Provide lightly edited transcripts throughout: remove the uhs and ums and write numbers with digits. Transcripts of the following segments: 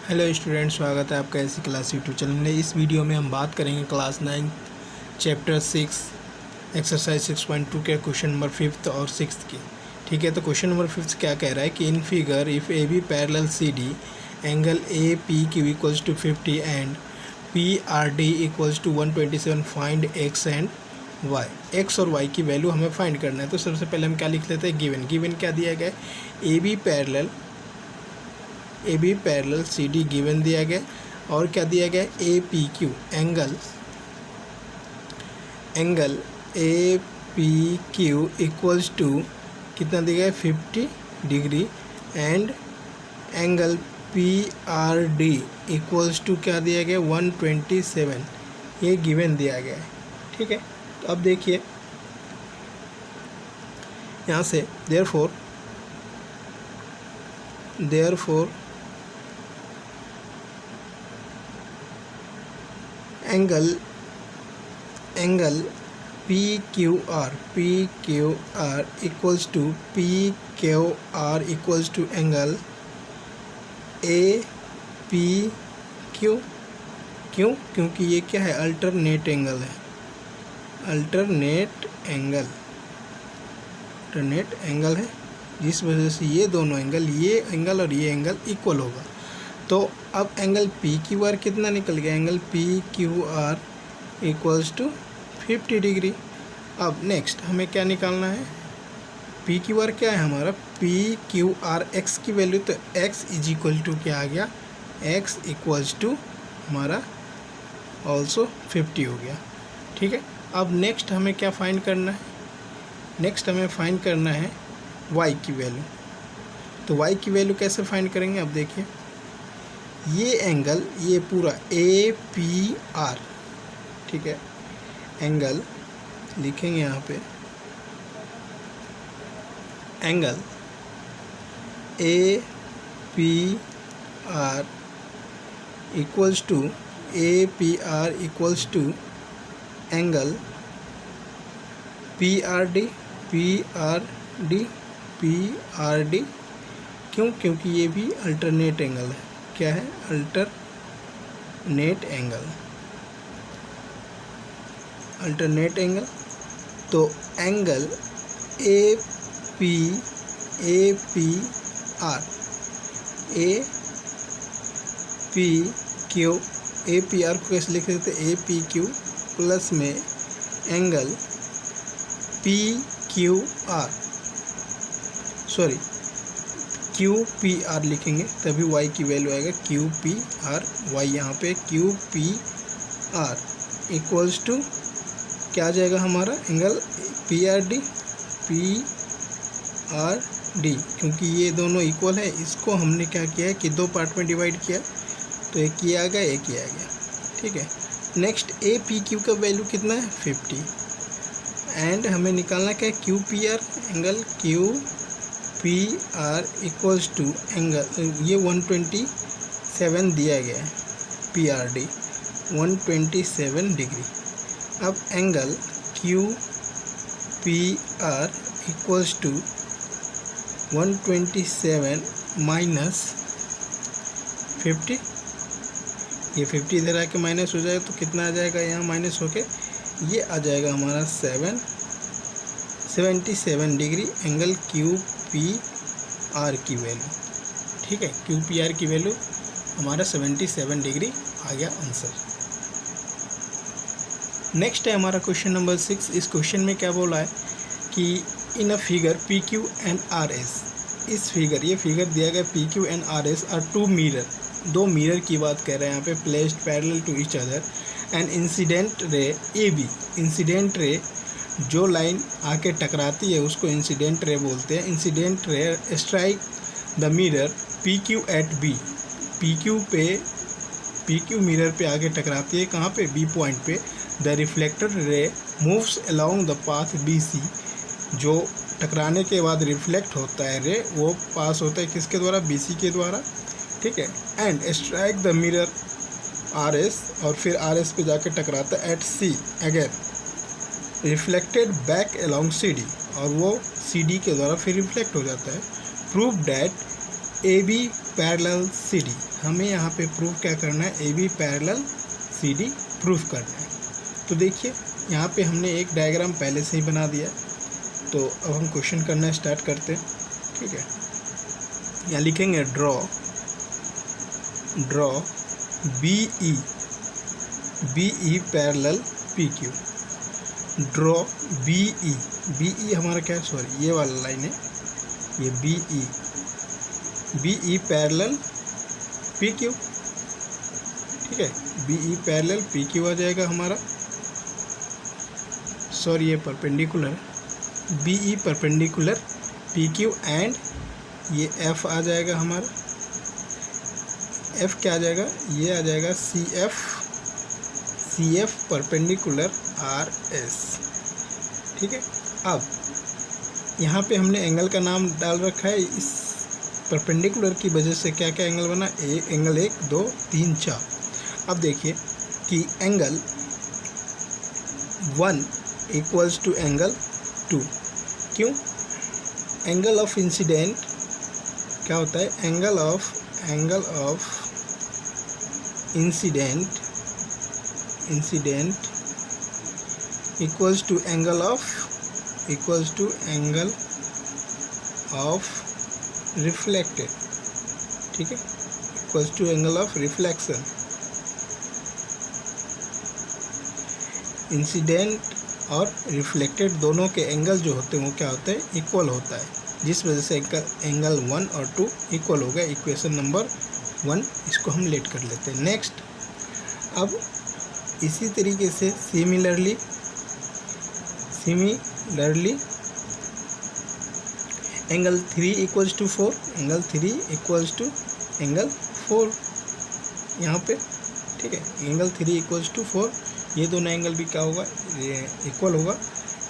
Hello student, स्वागत है आपका ऐसी क्लास यूट्यूब चैनल में। इस वीडियो में हम बात करेंगे क्लास 9 चैप्टर 6 एक्सरसाइज 6.2 के क्वेश्चन नंबर 5 और 6 की। ठीक है, तो क्वेश्चन नंबर 5 क्या कह रहा है कि in figure if A B parallel C D angle A P Q equals to 50 and P R D equals to 127 find X and Y. X और वाई की वैल्यू हमें फाइंड करना है। तो सबसे पहले हम क्या लिख लेते हैं, गिवन क्या दिया गया है, A B parallel C D given दिया गया, और क्या दिया गया, A P Q angle A P Q equals to कितना दिया गया, 50 degree, and angle P R D equals to क्या दिया गया, 127। ये गिवन दिया गया है। ठीक है, तो अब देखिए यहाँ से therefore angle P Q R equals to angle A P Q. क्योंकि ये क्या है, अल्टरनेट एंगल है, जिस वजह से ये दोनों एंगल, ये एंगल और ये एंगल इक्वल होगा। तो अब एंगल पी क्यू आर कितना निकल गया, angle P Q R equals to 50 degree. अब नेक्स्ट हमें क्या निकालना है, पी क्यू आर क्या है हमारा, पी क्यू आर एक्स की वैल्यू, तो एक्स इज इक्वल टू क्या आ गया, एक्स इक्वल्स टू हमारा ऑल्सो 50 हो गया। ठीक है, अब नेक्स्ट हमें क्या फाइंड करना है, नेक्स्ट हमें फाइंड करना है y की वैल्यू। तो y की वैल्यू कैसे फाइंड करेंगे, अब देखिए ये एंगल, ये पूरा ए पी आर, ठीक है, एंगल लिखेंगे यहाँ पे, angle A P R equals to angle P R D. क्योंकि ये भी अल्टरनेट एंगल है। क्या है, अल्टरनेट एंगल। तो एंगल ए पी आर को कैसे लिख देते, ए पी क्यू प्लस में angle P Q P R लिखेंगे, तभी y की वैल्यू आएगा क्यू पी आर वाई। यहाँ पे Q P R equals to क्या आ जाएगा हमारा, एंगल पी आर डी। क्योंकि ये दोनों इक्वल है, इसको हमने क्या किया है कि दो पार्ट में डिवाइड किया, तो एक ये आ गया, एक ये आ गया। ठीक है, नेक्स्ट ए पी क्यू का वैल्यू कितना है, 50, एंड हमें निकालना क्या है, Q P R, angle Q P R equals to angle, ये 127 दिया गया है, पी आर डी 127 डिग्री। अब angle Q P R equals to 127 minus 50, ये 50 इधर आके माइनस हो जाएगा, तो कितना आ जाएगा, यहाँ माइनस होके ये आ जाएगा हमारा 77 degree, angle Q P are की वैल्यू। ठीक है, क्यू पी आर की वैल्यू हमारा 77 डिग्री आ गया आंसर। नेक्स्ट है हमारा क्वेश्चन नंबर 6। इस क्वेश्चन में क्या बोला है कि in a figure P Q and R S, इस फिगर, ये फिगर दिया गया P Q and R S are two mirror, दो मिरर की बात कर रहे हैं यहाँ पे, placed parallel to each other, and incident ray A B, incident ray जो लाइन आके टकराती है उसको इंसिडेंट रे बोलते हैं। Incident ray strike the mirror P Q at B, P Q mirror पे आके टकराती है, कहाँ पे, बी पॉइंट पे। The reflected ray moves along the path B C, जो टकराने के बाद रिफ्लेक्ट होता है रे, वो पास होता है किसके द्वारा, बी सी के द्वारा। ठीक है, and strike the mirror R S, और फिर आर एस पे जाके टकराता है at C again, reflected back along C D, और वो सी के द्वारा फिर रिफ्लेक्ट हो जाता है। Prove that A B parallel C D, हमें यहाँ पे प्रूफ क्या करना है, A B parallel C D proof करना है। तो देखिए यहाँ पे हमने एक डायग्राम पहले से ही बना दिया, तो अब हम क्वेश्चन करना स्टार्ट करते हैं। ठीक है, यहाँ लिखेंगे draw B E parallel P Q. Draw B E हमारा क्या है, सॉरी ये वाला लाइन है, ये B E parallel P Q. ठीक है, B E parallel P Q आ जाएगा हमारा, सॉरी ये perpendicular, B E perpendicular P Q and ये एफ आ जाएगा हमारा, एफ क्या आ जाएगा, ये आ जाएगा C F perpendicular R S. ठीक है, अब यहाँ पे हमने एंगल का नाम डाल रखा है, इस परपेंडिकुलर की वजह से क्या क्या एंगल बना, एंगल 1 2 3 4। अब देखिए कि एंगल 1 इक्वल्स टू एंगल 2, क्यों, एंगल ऑफ इंसिडेंट क्या होता है, angle of incident equals to angle of reflected. ठीक है, equals to angle of reflection. Incident और रिफ्लेक्टेड दोनों के एंगल जो होते हैं वो क्या होता है, इक्वल होता है, जिस वजह से एंगल 1 और 2 इक्वल हो गया। इक्वेशन नंबर 1 इसको हम लेट कर लेते हैं। नेक्स्ट, अब इसी तरीके से similarly angle 3 equals to 4, angle 3 equals to angle 4 यहाँ पे। ठीक है, एंगल 3 इक्वल्स टू 4, ये दोनों एंगल भी क्या होगा, ये इक्वल होगा,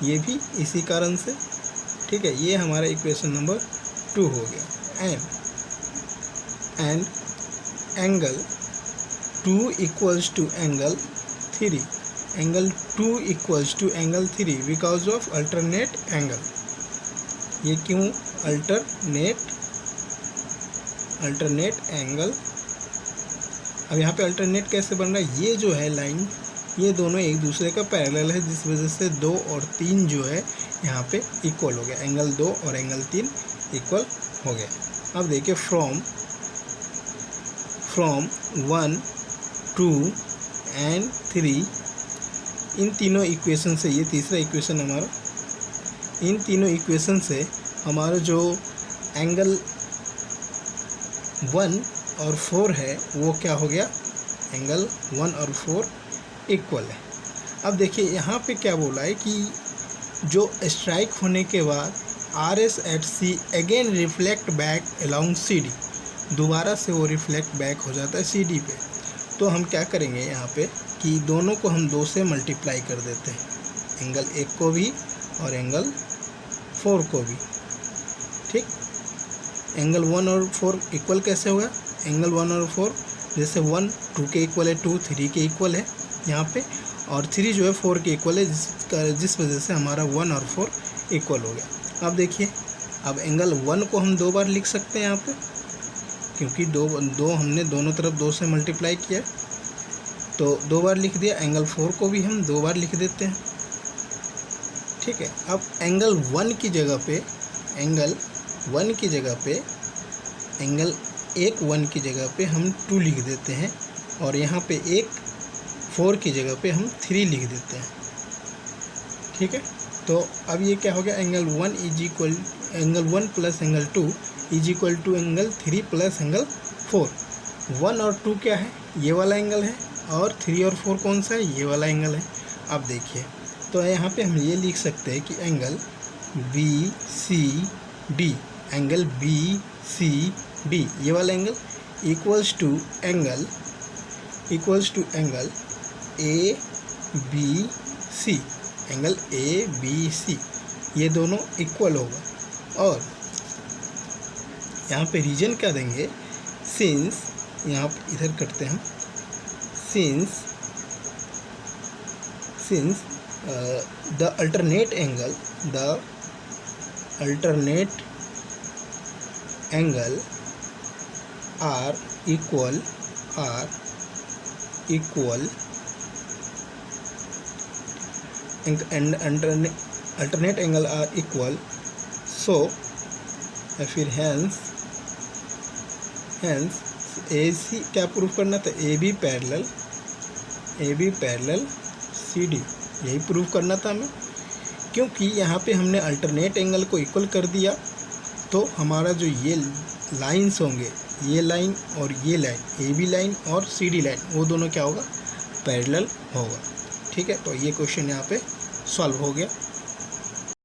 ये भी इसी कारण से। ठीक है, ये हमारा इक्वेशन नंबर 2 हो गया। And angle 2 equals to angle 3, angle 2 equals to angle 3 because of alternate angle. ये क्यों, अल्टरनेट एंगल। अब यहाँ पे अल्टरनेट कैसे बन रहा है, ये जो है लाइन, ये दोनों एक दूसरे का पैरेलल है, जिस वजह से 2 और 3 जो है यहाँ पे इक्वल हो गया, एंगल 2 और एंगल 3 इक्वल हो गया। अब देखिए फ्रॉम 1 2 एंड 3, इन तीनों इक्वेशन से, ये तीसरा इक्वेशन हमारा, इन तीनों इक्वेशन से हमारा जो एंगल 1 और 4 है वो क्या हो गया, एंगल 1 और 4 इक्वल है। अब देखिए यहाँ पे क्या बोला है कि जो स्ट्राइक होने के बाद R S at C again reflect back along C D, दोबारा से वो रिफ्लेक्ट बैक हो जाता है सी डी पे। तो हम क्या करेंगे यहाँ पे कि दोनों को हम 2 से मल्टीप्लाई कर देते हैं, एंगल 1 को भी और एंगल 4 को भी। ठीक, एंगल 1 और 4 इक्वल कैसे होगा, एंगल 1 और 4 जैसे 1 2 के इक्वल है, 2 3 के इक्वल है यहाँ पे, और 3 जो है 4 के इक्वल है, जिस वजह से हमारा 1 और 4 इक्वल हो गया। अब देखिए, अब एंगल 1 को हम 2 बार लिख सकते हैं यहाँ पे, क्योंकि दो हमने दोनों तरफ 2 से मल्टीप्लाई किया, तो 2 बार लिख दिया। एंगल 4 को भी हम 2 बार लिख देते हैं। ठीक है, अब एंगल 1 की जगह पे, एंगल 1 की जगह पे हम 2 लिख देते हैं, और यहाँ पे 4 की जगह पे हम 3 लिख देते हैं। ठीक है, तो अब ये क्या हो गया, angle 1 plus angle 2 is equal to angle 3 plus angle 4। 1 और 2 क्या है, ये वाला एंगल है, और 3 और 4 कौन सा है, ये वाला एंगल है। अब देखिए, तो यहाँ पे हम ये लिख सकते हैं कि एंगल BCD, एंगल BCD ये वाला angle equals to angle ABC, angle ABC, ये दोनों इक्वल होगा। और यहाँ पे रीजन क्या देंगे, सिंस, यहाँ इधर करते हैं हम, since the alternate are equal and alternate angle are equal, so फिर हेंस ए सी क्या प्रूफ करना था, A B parallel C D, यही प्रूफ करना था हमें। क्योंकि यहाँ पे हमने अल्टरनेट एंगल को इक्वल कर दिया तो हमारा जो ये लाइंस होंगे, ये लाइन और ये लाइन, ए बी लाइन और सी डी लाइन, वो दोनों क्या होगा, पैरेलल होगा। ठीक है, तो ये क्वेश्चन यहाँ पे सॉल्व हो गया।